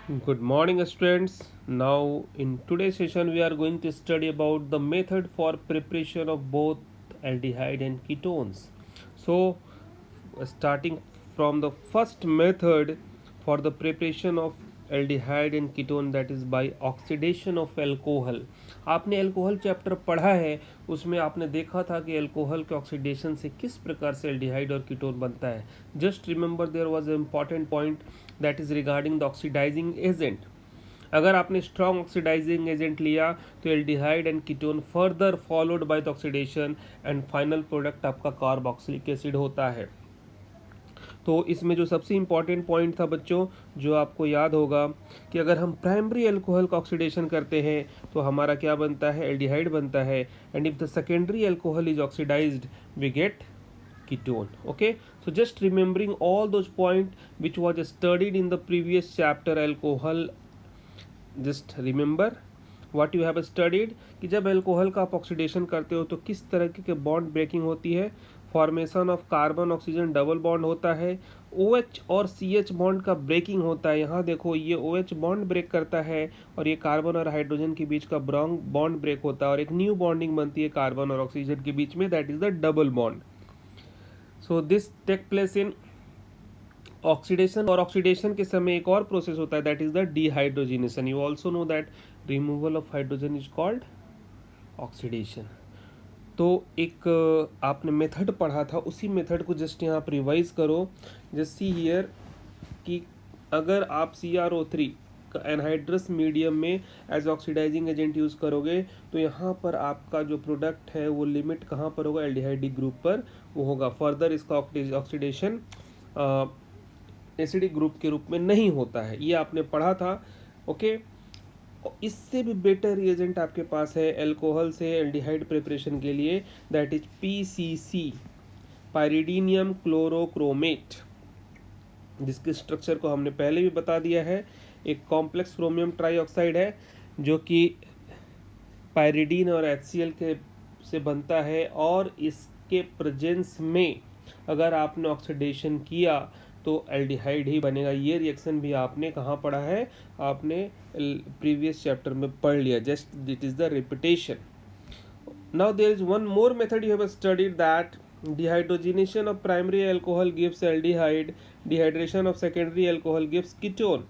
Good morning, students. Now, in today's session, we are going to study about the method for preparation of both aldehyde and ketones. So, starting from the first method for the preparation of aldehyde and ketone, that is by oxidation of alcohol. आपने alcohol chapter पढ़ा है, उसमें आपने देखा था कि alcohol के oxidation से किस प्रकार से एल्डिहाइड और कीटोन बनता है. Just remember there was a important point that is regarding the oxidizing agent. अगर आपने स्ट्रॉन्ग ऑक्सीडाइजिंग एजेंट लिया तो aldehyde and ketone further followed by the oxidation and final product आपका कार्बोक्सिलिक एसिड होता है. तो इसमें जो सबसे इम्पॉर्टेंट पॉइंट था बच्चों, जो आपको याद होगा कि अगर हम प्राइमरी अल्कोहल का ऑक्सीडेशन करते हैं तो हमारा क्या बनता है, एल्डिहाइड बनता है. And if the secondary alcohol is oxidized we get ketone. Okay, so just remembering all those point which was studied in the previous chapter alcohol. Just remember what you have studied कि जब alcohol का आप oxidation करते हो तो किस तरह के बॉन्ड ब्रेकिंग होती है. Formation of carbon oxygen double bond होता है. OH और CH बॉन्ड का ब्रेकिंग होता है. यहाँ देखो ये OH बॉन्ड ब्रेक करता है और ये कार्बन और हाइड्रोजन के बीच का बॉन्ड ब्रेक होता है और एक न्यू बॉन्डिंग बनती है कार्बन और ऑक्सीजन के बीच में, that is the double bond. So this take place in oxidation. और ऑक्सीडेशन के समय एक और प्रोसेस होता है, that is the dehydrogenation. You also know that removal of hydrogen is called oxidation. तो एक आपने मेथड पढ़ा था, उसी मेथड को जस्ट यहाँ आप रिवाइज करो. जस्ट सी हियर कि अगर आप CrO3 एनहाइड्रस मीडियम में एज ऑक्सीडाइजिंग एजेंट यूज़ करोगे तो यहाँ पर आपका जो प्रोडक्ट है वो लिमिट कहाँ पर होगा, एल्डिहाइड ग्रुप पर वो होगा. फर्दर इसका ऑक्सीडेशन एसिडिक ग्रुप के रूप में नहीं होता है. ये आपने पढ़ा था. ओके, इससे भी बेटर रिएजेंट आपके पास है अल्कोहल से एल्डिहाइड प्रिपरेशन के लिए, दैट इज PCC, पायरिडीनियम क्लोरोक्रोमेट, जिसके स्ट्रक्चर को हमने पहले भी बता दिया है. एक कॉम्प्लेक्स क्रोमियम ट्राईऑक्साइड है जो कि पायरिडीन और HCl के से बनता है और इसके प्रेजेंस में अगर आपने ऑक्सीडेशन किया तो एल्डिहाइड ही बनेगा. ये रिएक्शन भी आपने कहाँ पढ़ा है, आपने प्रीवियस चैप्टर में पढ़ लिया. Just it is the repetition. Now there is one more method you have studied, that dehydrogenation of primary alcohol gives aldehyde, dehydration of secondary alcohol gives ketone.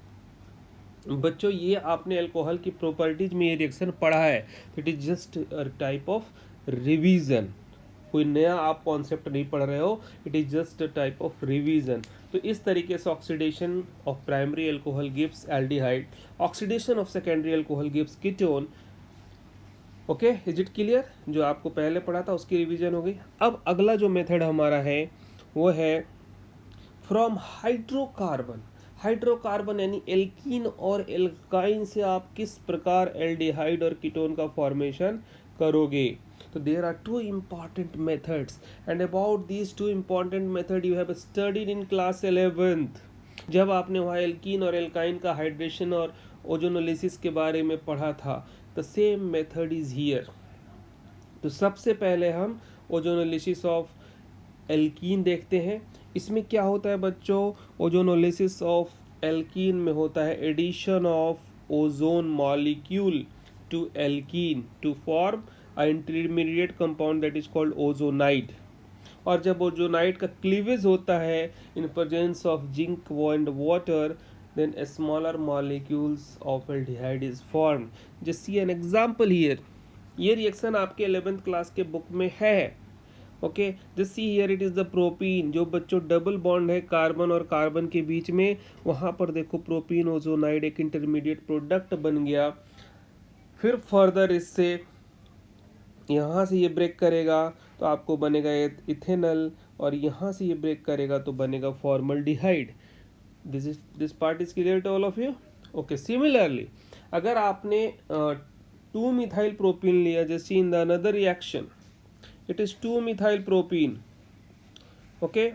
बच्चों ये आपने अल्कोहल की प्रॉपर्टीज में ये reaction पढ़ा है. It is just a type of revision. कोई नया आप कॉन्सेप्ट नहीं पढ़ रहे हो, it is just a type of revision. तो इस तरीके से oxidation of primary alcohol gives aldehyde, oxidation of secondary alcohol gives ketone. Okay, is it clear? जो आपको पहले पढ़ा था उसकी रिवीजन हो गई. अब अगला जो मेथड हमारा है वो है फ्रॉम हाइड्रोकार्बन. हाइड्रोकार्बन यानी एल्कीन और एल्काइन से आप किस प्रकार एल्डिहाइड और कीटोन का फॉर्मेशन करोगे. तो there are two important methods and about these two important method you have studied in class 11th. जब आपने वहाँ एल्कीन और एल्काइन का हाइड्रेशन और ओजोनोलिसिस के बारे में पढ़ा था, the same method is here. तो सबसे पहले हम ओजोनोलिसिस ऑफ एल्कीन देखते हैं. इसमें क्या होता है बच्चों, ओजोनोलिसिस ऑफ एल्कीन में होता है addition of ozone molecule to alkene to form a intermediate compound that is called ozonide. और जब ओजोनाइड का क्लीवेज होता है in presence of zinc and water, then a smaller molecules of aldehyde is formed. Just see an example here. ये reaction आपके 11th class के book में है. Okay, just see here it is the propene. जो बच्चों double bond है carbon और carbon के बीच में, वहाँ पर देखो प्रोपीन ओजोनाइड एक इंटरमीडिएट प्रोडक्ट बन गया. फिर फर्दर इससे यहाँ से ये ब्रेक करेगा तो आपको बनेगा इथेनल, और यहाँ से ये ब्रेक करेगा तो बनेगा formaldehyde. This part is clear to all of you. Okay, similarly अगर आपने 2-methyl प्रोपीन लिया, जैसे in the another reaction it is 2-methyl propene. Okay,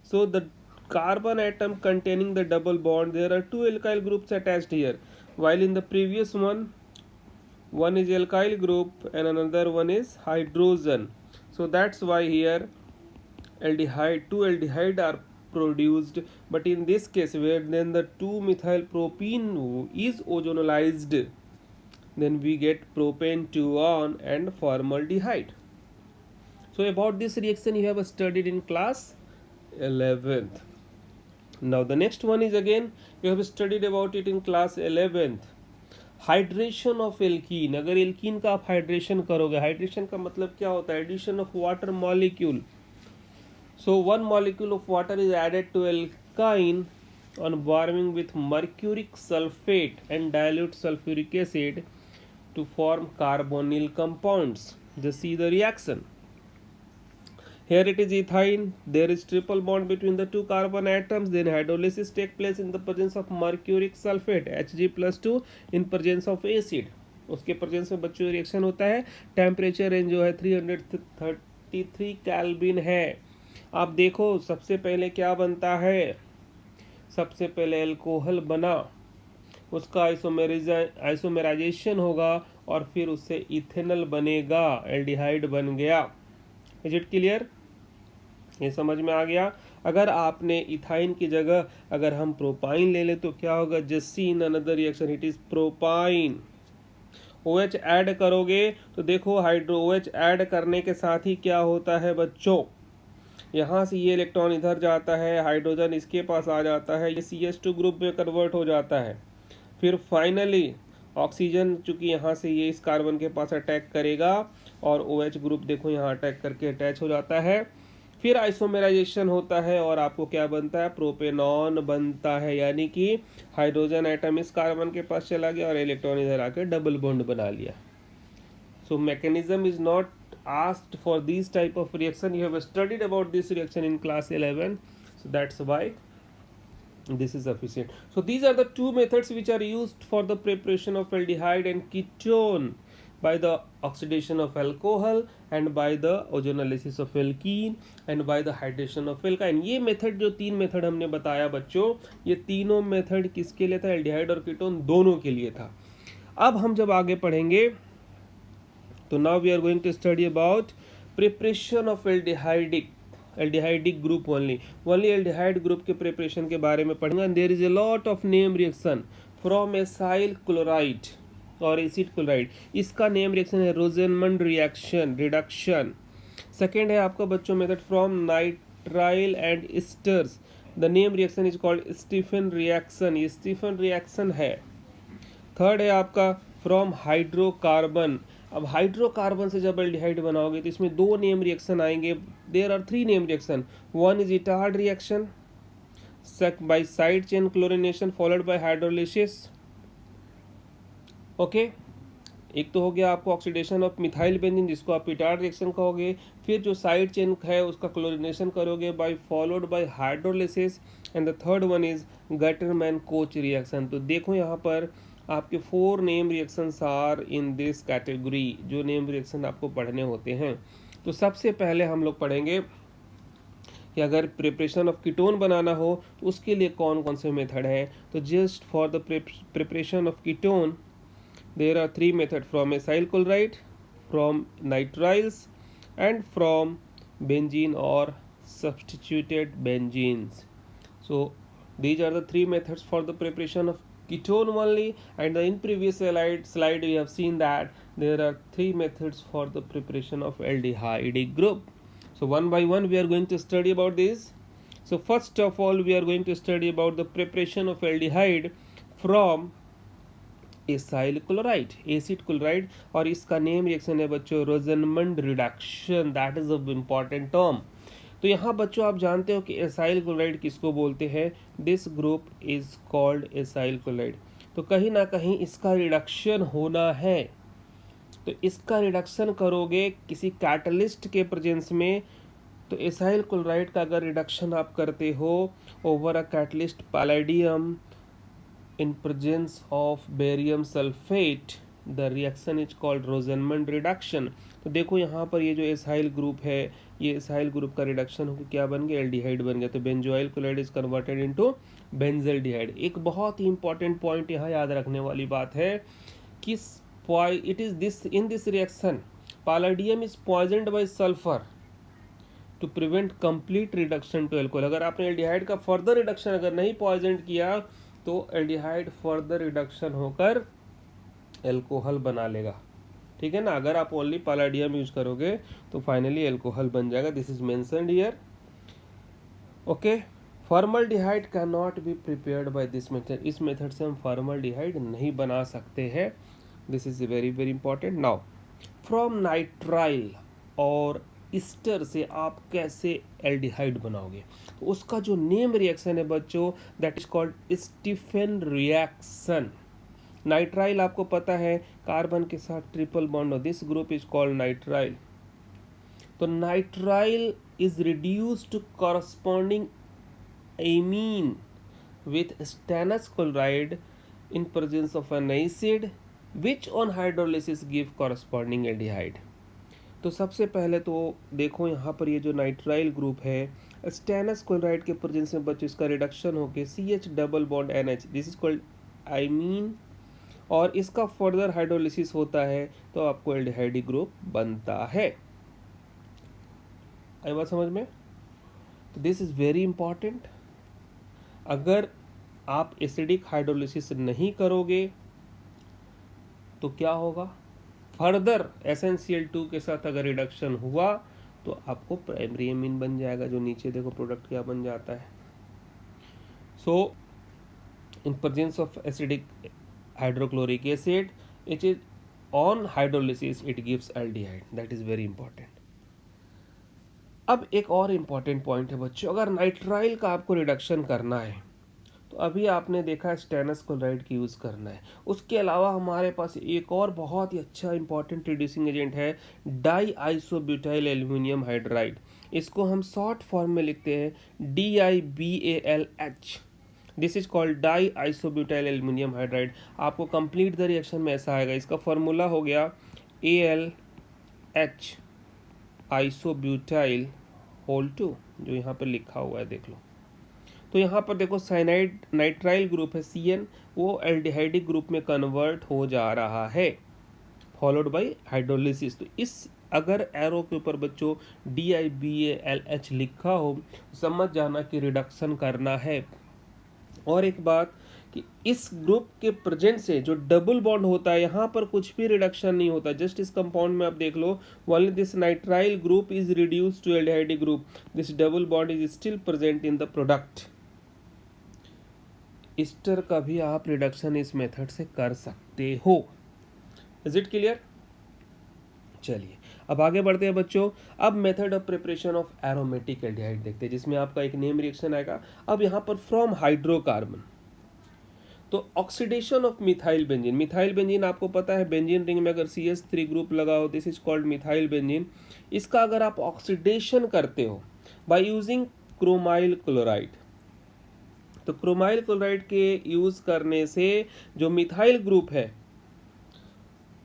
so the carbon atom containing the double bond, there are two alkyl groups attached here, while in the previous one is alkyl group and another one is hydrogen. So that's why here two aldehyde are produced, but in this case where then the 2-methyl propene is ozonalized, then we get propane 2-on and formaldehyde. So about this reaction you have studied in class 11th. Now the next one is again you have studied about it in class 11th. Hydration of alkene. अगर alkene का आप hydration करोगे, hydration का मतलब क्या होता है? Addition of water molecule. So 1 molecule of water is added to alkyne on warming with mercuric sulfate and dilute sulfuric acid to form carbonyl compounds. Just see the reaction. Here it is ethyne. There is triple bond between the 2 carbon atoms. Then hydrolysis take place in the presence of mercuric sulfate Hg+2 in presence of acid. उसके presence में बच्चों reaction होता है. Temperature range जो है 333 kelvin है. आप देखो सबसे पहले क्या बनता है? सबसे पहले अल्कोहल बना, उसका आइसोमेराइजेशन होगा और फिर उससे इथेनॉल बनेगा, एल्डिहाइड बन गया. Is it clear? ये समझ में आ गया? अगर आपने इथाइन की जगह अगर हम प्रोपाइन ले ले तो क्या होगा? Just see in another reaction, it is propyne. OH add करोगे तो देखो हाइड्रो OH ऐड करने के साथ ही क्या होता है बच्चों? यहाँ से ये इलेक्ट्रॉन इधर जाता है, हाइड्रोजन इसके पास आ जाता है, ये CH2 ग्रुप में कन्वर्ट हो जाता है. फिर फाइनली ऑक्सीजन चूंकि यहाँ से ये इस कार्बन के पास अटैक करेगा और OH ग्रुप देखो यहाँ अटैक करके अटैच हो जाता है. फिर आइसोमेराइजेशन होता है और आपको क्या बनता है? प्रोपेनॉन बनता है. यानी कि हाइड्रोजन एटम इस कार्बन के पास चला गया और इलेक्ट्रॉन इधर आकर डबल बॉन्ड बना लिया. So mechanism is not asked for these type of reaction. You have studied about this reaction in class 11, so that's why this is sufficient. So these are the two methods which are used for the preparation of aldehyde and ketone by the oxidation of alcohol and by the ozonolysis of alkene and by the hydration of alkyne. ये method जो 3 method हमने बताया बच्चों, ये तीनों method किसके लिए था? एल्डिहाइड और कीटोन दोनों के लिए था. अब हम जब आगे पढ़ेंगे तो now we are going to study about preparation of aldehydic group. Only aldehyde group के प्रिपरेशन के बारे में पढ़ेंगे. There is a lot of name reaction from acyl chloride और एसिड क्लोराइड. इसका नेम रिएक्शन है रोजेनमंड रिडक्शन. सेकेंड है आपका बच्चों method from nitrile and esters. The name reaction is called Stephen reaction. ये स्टीफन रिएक्शन है. Third है आपका फ्रॉम हाइड्रोकार्बन. अब हाइड्रोकार्बन से जब एल्डिहाइड बनाओगे तो इसमें 2 नेम रिएक्शन आएंगे. There are 3 name reaction. One is Etard reaction by side chain chlorination followed by hydrolysis. Okay, एक तो हो गया आपको ऑक्सीडेशन ऑफ मिथाइल बेंजीन जिसको आप इटार्ड रिएक्शन कहोगे. फिर जो साइड चेन है उसका क्लोरिनेशन करोगे by followed by hydrolysis. And the third one is Gattermann Koch reaction. तो देखो यहाँ पर आपके 4 name reactions are in this category, जो नेम रिएक्शन आपको पढ़ने होते हैं. तो सबसे पहले हम लोग पढ़ेंगे कि अगर प्रिपरेशन ऑफ कीटोन बनाना हो तो उसके लिए कौन कौन से मेथड है. तो just for the preparation of ketone there are 3 method from acyl chloride, from nitriles and from benzene और substituted benzenes. So these are the 3 methods for the preparation of ketone only, and in previous slide we have seen that there are 3 methods for the preparation of aldehydic group. So one by one we are going to study about this. So first of all we are going to study about the preparation of aldehyde from acyl chloride, acid chloride. और इसका name reaction है बच्चों Rosenmund reduction. That is a important term. तो यहाँ बच्चों आप जानते हो कि एसाइल क्लोराइड किसको बोलते हैं? This group is called acyl chloride. तो कहीं ना कहीं इसका रिडक्शन होना है. तो इसका रिडक्शन करोगे किसी कैटलिस्ट के प्रेजेंस में. तो एसाइल क्लोराइड का अगर रिडक्शन आप करते हो over a catalyst palladium in presence of barium sulfate, the reaction is called Rosenmund reduction. तो देखो यहाँ पर ये जो एसाइल ग्रुप है, ये एसाइल ग्रुप का रिडक्शन होकर क्या बन गया? एल्डिहाइड बन गया. तो benzoyl chloride is converted into benzaldehyde. एक बहुत ही इंपॉर्टेंट पॉइंट यहाँ याद रखने वाली बात है कि it is this in this reaction palladium is poisoned by sulphur. To prevent complete reduction to alcohol. अगर आपने एल्डिहाइड का फर्दर रिडक्शन अगर नहीं पॉइजन किया तो एल्डिहाइड फर्दर रिडक्शन होकर एल्कोहल बना लेगा, ठीक है ना। अगर आप ओनली पैलेडियम यूज करोगे तो फाइनली एल्कोहल बन जाएगा। This is mentioned here, okay. Formaldehyde can not be prepared by this method. इस मेथड से हम फॉर्मल्डिहाइड नहीं बना सकते हैं। This is very very important. Now from nitrile और ईस्टर से आप कैसे एल्डिहाइड बनाओगे, तो उसका जो नेम रिएक्शन है बच्चों, that is called Stephen reaction. Nitrile आपको पता है कार्बन के साथ triple bond, this group is called nitrile. तो nitrile is reduced to corresponding amine with stannous chloride in presence of an acid which on hydrolysis give corresponding aldehyde। तो सबसे पहले तो देखो यहाँ पर ये जो नाइट्राइल ग्रुप है स्टेनस क्लोराइड के प्रेजेंस में बच्चों इसका रिडक्शन होके CH double bond NH, this is called imine, और इसका फर्दर हाइड्रोलिसिस होता है तो आपको एल्डिहाइड ग्रुप बनता है। आई बात समझ में? तो दिस इज वेरी इंपॉर्टेंट। अगर आप एसिडिक हाइड्रोलिसिस नहीं करोगे तो क्या होगा, फर्दर SnCl2 के साथ अगर रिडक्शन हुआ तो आपको प्राइमरी एमीन बन जाएगा, जो नीचे देखो प्रोडक्ट क्या बन जाता है। So in presence of acidic hydrochloric acid it is on hydrolysis it gives aldehyde, that is very important. अब एक और इम्पॉर्टेंट पॉइंट है बच्चों, अगर नाइट्राइल का आपको रिडक्शन करना है तो अभी आपने देखा स्टेनस क्लोराइड की यूज़ करना है। उसके अलावा हमारे पास एक और बहुत ही अच्छा इंपॉर्टेंट रिड्यूसिंग एजेंट है डाई आइसोब्यूटाइल एल्यूमिनियम हाइड्राइड। इसको हम शॉर्ट फॉर्म में लिखते हैं DIBALH। This is called die isobutyl aluminium hydride. आपको कंप्लीट द रिएक्शन में ऐसा आएगा, इसका फॉर्मूला हो गया ALH आइसोब्यूटाइल होल 2, जो यहाँ पर लिखा हुआ है देख लो। तो यहाँ पर देखो साइनाइड नाइट्राइल ग्रुप है CN, वो एल्डिहाइडिक ग्रुप में कन्वर्ट हो जा रहा है फॉलोड बाय हाइड्रोलिसिस। तो इस अगर एरो के ऊपर बच्चों DIBALH लिखा हो समझ जाना कि रिडक्शन करना है। और एक बात कि इस ग्रुप के प्रेजेंट से जो डबल बॉन्ड होता है यहाँ पर कुछ भी रिडक्शन नहीं होता। जस्ट इस कंपाउंड में आप देख लो, only this nitrile group is reduced to aldehyde group, this double bond is still present in the product. Ester का भी आप रिडक्शन इस मेथड से कर सकते हो। Is it clear? चलिए अब आगे बढ़ते हैं बच्चों। अब method of preparation of aromatic aldehyde देखते हैं, जिसमें आपका एक नेम रिएक्शन आएगा। अब यहाँ पर फ्रॉम हाइड्रोकार्बन, तो oxidation of methyl benzene. Methyl benzene आपको पता है बेंजीन रिंग में अगर CH3 ग्रुप लगा हो, this is called methyl benzene. इसका अगर आप ऑक्सीडेशन करते हो बाय यूजिंग क्रोमाइल क्लोराइड, तो क्रोमाइल क्लोराइड के यूज करने से जो मिथाइल ग्रुप है,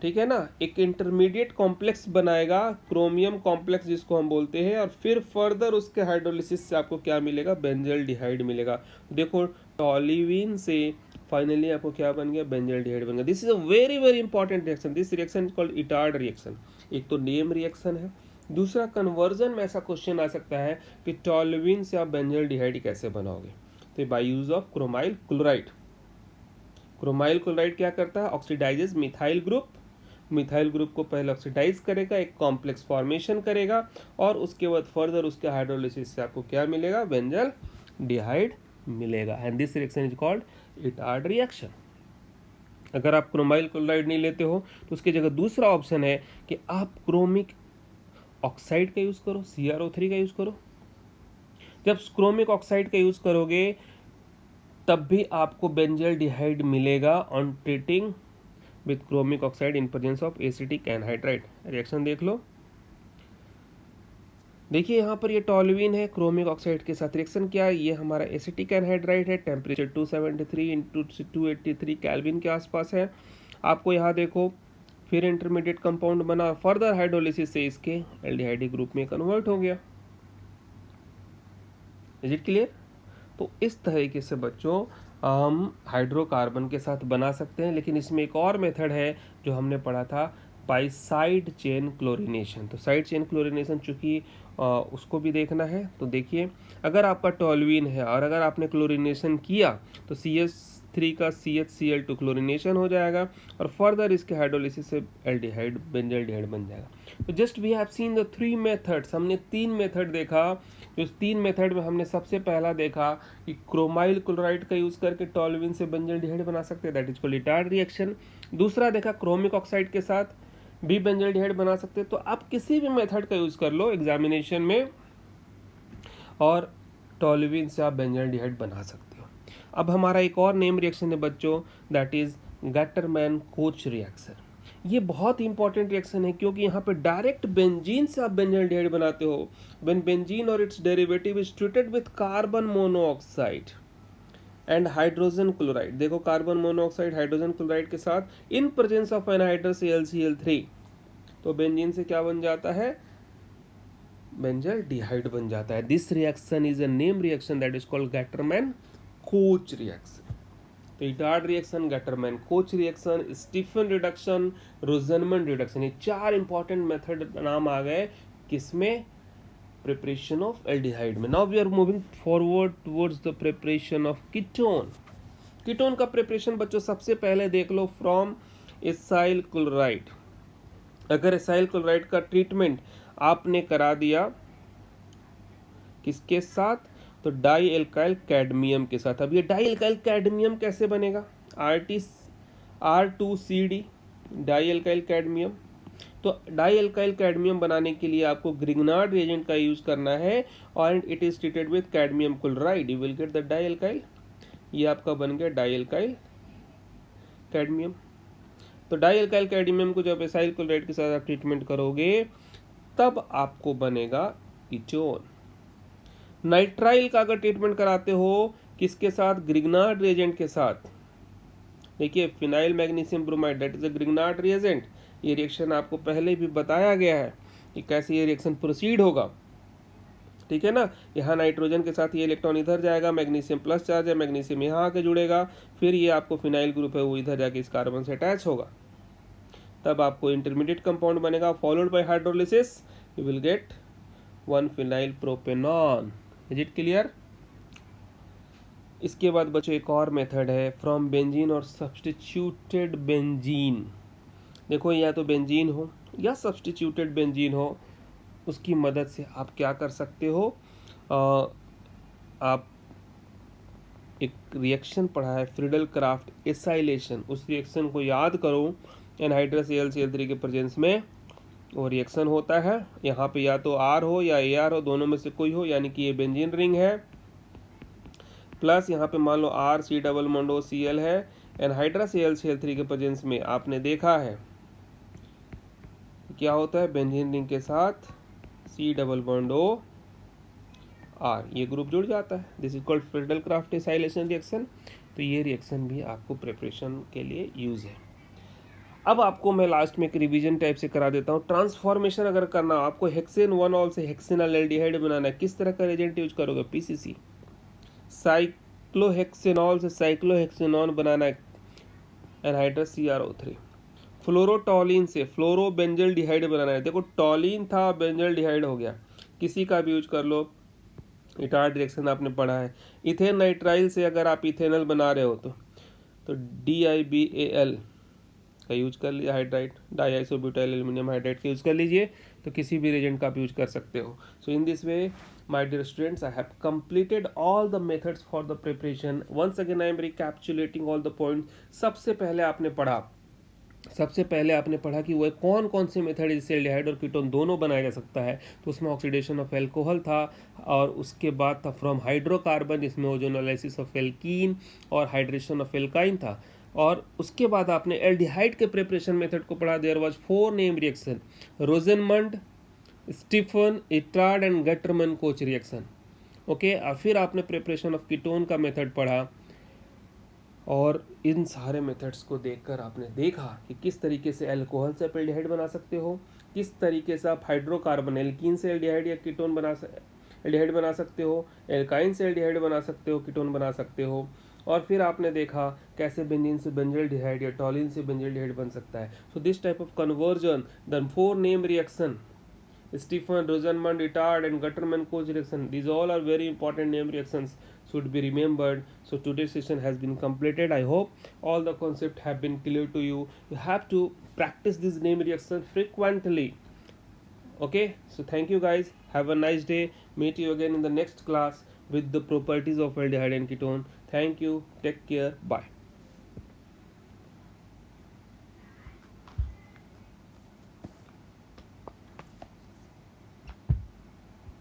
ठीक है ना, एक इंटरमीडिएट कॉम्प्लेक्स बनाएगा, क्रोमियम कॉम्प्लेक्स जिसको हम बोलते हैं, और फिर फर्दर उसके हाइड्रोलिसिस से आपको क्या मिलेगा, बेंजल्डिहाइड मिलेगा। देखो टॉल्यूइन से फाइनली आपको क्या बन गया, बेंजल्डिहाइड बन गया। This is a very very important reaction. This reaction is called Etard reaction. एक तो नेम रिएक्शन है, दूसरा कन्वर्जन में ऐसा क्वेश्चन आ सकता है कि टॉल्यूइन से आप बेंजल्डिहाइड कैसे बनाओगे, तो by use of chromyl chloride. Chromyl chloride क्या करता है, oxidises methyl group, methyl group को पहले ऑक्सीडाइज करेगा, एक कॉम्प्लेक्स फॉर्मेशन करेगा, और उसके बाद फर्दर उसके हाइड्रोलिसिस से आपको क्या मिलेगा, बेंजल्डिहाइड मिलेगा। And this reaction is called Etard reaction. अगर आप क्रोमाइल क्लोराइड नहीं लेते हो तो उसकी जगह दूसरा ऑप्शन है कि आप क्रोमिक ऑक्साइड का यूज करो, CrO3 का यूज करो। जब क्रोमिक ऑक्साइड का यूज करोगे तब भी आपको बेंजल्डिहाइड मिलेगा on treating with chromic oxide in presence of acetic anhydride. Reaction देख लो, देखिए यहाँ पर ये टॉल्यूइन है क्रोमिक ऑक्साइड के साथ, रिएक्शन क्या है, ये हमारा एसिटिक एनहाइड्राइड है, टेम्परेचर 273 इंटू 283 केल्विन के आसपास है। आपको यहाँ देखो फिर इंटरमीडिएट कंपाउंड बना, फर्दर हाइड्रोलिसिस से इसके एल्डिहाइड ग्रुप में कन्वर्ट हो गया। Is it clear? तो इस तरीके से बच्चों हम हाइड्रोकार्बन के साथ बना सकते हैं, लेकिन इसमें एक और मेथड है जो हमने पढ़ा था बाय साइड चेन क्लोरिनेशन। तो साइड चेन क्लोरिनेशन चूँकि उसको भी देखना है, तो देखिए अगर आपका टॉल्यूइन है और अगर आपने क्लोरिनेशन किया तो CH3 का CHCl2 क्लोरिनेशन हो जाएगा और फर्दर इसके हाइड्रोलिसिस से एल्डिहाइड बेंजल्डिहाइड बन जाएगा। तो just we have seen the 3 methods, हमने 3 मेथड देखा। इस 3 मेथड में हमने सबसे पहला देखा कि क्रोमाइल क्लोराइड का यूज़ करके टॉल्यूइन से बेंजल्डिहाइड बना सकते हैं, that is called Etard reaction. दूसरा देखा क्रोमिक ऑक्साइड के साथ भी बेंजल्डिहाइड बना सकते हैं। तो आप किसी भी मेथड का यूज़ कर लो एग्जामिनेशन में और टॉल्यूइन से आप बेंजल्डिहाइड बना सकते हो। अब हमारा एक और नेम रिएक्शन है बच्चों, that is Gattermann Koch reaction. ये बहुत इंपॉर्टेंट रिएक्शन है क्योंकि यहाँ पे डायरेक्ट बेंजीन से आप बेंजल्डिहाइड बनाते हो। व्हेन बेंजीन और it's derivative is treated with carbon monoxide and hydrogen chloride, देखो कार्बन मोनोऑक्साइड हाइड्रोजन क्लोराइड के साथ इन प्रेजेंस ऑफ एनहाइड्रस AlCl3, तो बेंजीन से क्या बन जाता है, बेंजल्डिहाइड बन जाता है। This reaction is a name reaction that is called Gattermann Koch reaction. तो Etard reaction, Gattermann Koch reaction, Stephen reduction, Rosenmund reduction, ये 4 इंपॉर्टेंट मेथड नाम आ गए किसमें, प्रिपरेशन ऑफ एल्डिहाइड में। Now we are moving forward towards the preparation of ketone. Ketone का preparation बच्चों सबसे पहले देख लो फ्रॉम एसाइल क्लोराइड। अगर एसाइल क्लोराइड का ट्रीटमेंट आपने करा दिया किसके साथ, तो डाई एल्काइल कैडमियम के साथ। अब ये डाई एल्काइल कैडमियम कैसे बनेगा, R2CD डाई एल्काइल कैडमियम। तो डाई एल्काइल कैडमियम बनाने के लिए आपको ग्रिग्नार्ड रिएजेंट का यूज करना है और it is treated with cadmium chloride, you will get the di alkyl. ये आपका बन गया डाई एल्काइल कैडमियम। तो डाई एल्काइल कैडमियम को जब एसाइल क्लोराइड के साथ आप ट्रीटमेंट करोगे तब आपको बनेगा कीटोन। नाइट्राइल का अगर ट्रीटमेंट कराते हो किसके साथ, ग्रिग्नार्ड रिएजेंट के साथ, देखिए phenyl magnesium bromide that is a Grignard reagent. ये रिएक्शन आपको पहले भी बताया गया है कि कैसे ये रिएक्शन प्रोसीड होगा, ठीक है ना। यहाँ नाइट्रोजन के साथ ये इलेक्ट्रॉन इधर जाएगा, मैग्नीशियम प्लस चार्ज है, मैग्नीशियम यहाँ आके जुड़ेगा, फिर ये आपको फिनाइल ग्रुप है वो इधर जाके इस कार्बन से अटैच होगा, तब आपको इंटरमीडिएट कंपाउंड बनेगा, followed by hydrolysis you will gate 1 phenyl propanone. Is it clear. इसके बाद बच्चों एक और मेथड है फ्रॉम बेंजीन और सब्सटीट्यूटेड बेंजीन। देखो या तो बेंजीन हो या सब्सटीट्यूटेड बेंजीन हो, उसकी मदद से आप क्या कर सकते हो, आप एक रिएक्शन पढ़ा है फ्रीडल क्राफ्ट एसाइलेशन, उस रिएक्शन को याद करो। एनहाइड्रस AlCl3 के प्रेजेंस में वो रिएक्शन होता है, यहाँ पे या तो R हो या AR हो, दोनों में से कोई हो, यानी कि ये बेंजीन रिंग है, प्लस यहाँ पे मान लो RC डबल बॉन्ड Cl है। एनहाइड्रस AlCl3 के प्रेजेंस में आपने देखा है क्या होता है, बेंजीन रिंग के साथ C डबल बॉन्ड R, ये ग्रुप जुड़ जाता है। This is called Friedel Crafts acylation reaction. तो ये रिएक्शन भी आपको प्रिपरेशन के लिए यूज है। अब आपको मैं लास्ट में एक रिवीजन टाइप से करा देता हूँ। ट्रांसफॉर्मेशन अगर करना हो, आपको हेक्सेन 1 ऑल से हेक्सेनल एल्डिहाइड बनाना है, किस तरह का एजेंट यूज करोगे, PCC। साइक्लोहेक्सेनॉल से साइक्लोहेक्सेनॉन बनाना है, एनहाइड्रस CrO3। फ्लोरोटॉलिन से फ्लोरोबेंजल्डिहाइड बनाना है, देखो टॉलिन था बेंजल्डिहाइड हो गया, किसी का भी यूज कर लो, इटार्ड रिएक्शन आपने पढ़ा है। इथेन नाइट्राइल से अगर आप इथेनल बना रहे हो तो DiBAl का यूज कर लिया, हाइड्राइड डाईआइसोब्यूटाइल एल्यूमिनियम हाइड्राइड का यूज कर लीजिए, तो किसी भी रिएजेंट का आप यूज कर सकते हो। So in this way my dear students, I have completed all the methods for the preparation. Once again I am recapitulating all the points. सबसे पहले आपने पढ़ा कि वह कौन कौन से मेथड जिससे एल्डिहाइड और कीटोन दोनों बनाया जा सकता है। तो उसमें ऑक्सीडेशन ऑफ एल्कोहल था, और उसके बाद था फ्रॉम हाइड्रोकार्बन, जिसमें ओजोनोलाइसिस ऑफ एल्कीन और हाइड्रेशन ऑफ एल्काइन था। और उसके बाद आपने एल्डिहाइड के प्रिपरेशन मेथड को पढ़ा। There was 4 name reaction, Rosenmund, Stephen, Etard and Gattermann Koch reaction. Okay, फिर आपने प्रिपरेशन ऑफ कीटोन का मेथड पढ़ा, और इन सारे मेथड्स को देखकर आपने देखा कि किस तरीके से अल्कोहल से आप एल्डिहाइड बना सकते हो, किस तरीके से आप हाइड्रोकार्बन एल्कीन से एल्डिहाइड या कीटोन एल्डिहाइड बना सकते हो, एल्काइन से एल्डिहाइड बना सकते हो, कीटोन बना सकते हो। और फिर आपने देखा कैसे बेंजीन से बेंजल्डिहाइड या टॉलिन से बेंजल्डिहाइड बन सकता है। So this type of conversion, the 4 name reaction, Stephen, Rosenmund, Itard, and Gutterman-Koch reaction. These all are very important name reactions, should be remembered. So today's session has been completed. I hope all the concepts have been clear to you. You have to practice these name reactions frequently. Okay. So thank you guys. Have a nice day. Meet you again in the next class with the properties of aldehyde and ketone. Thank you. Take care. Bye.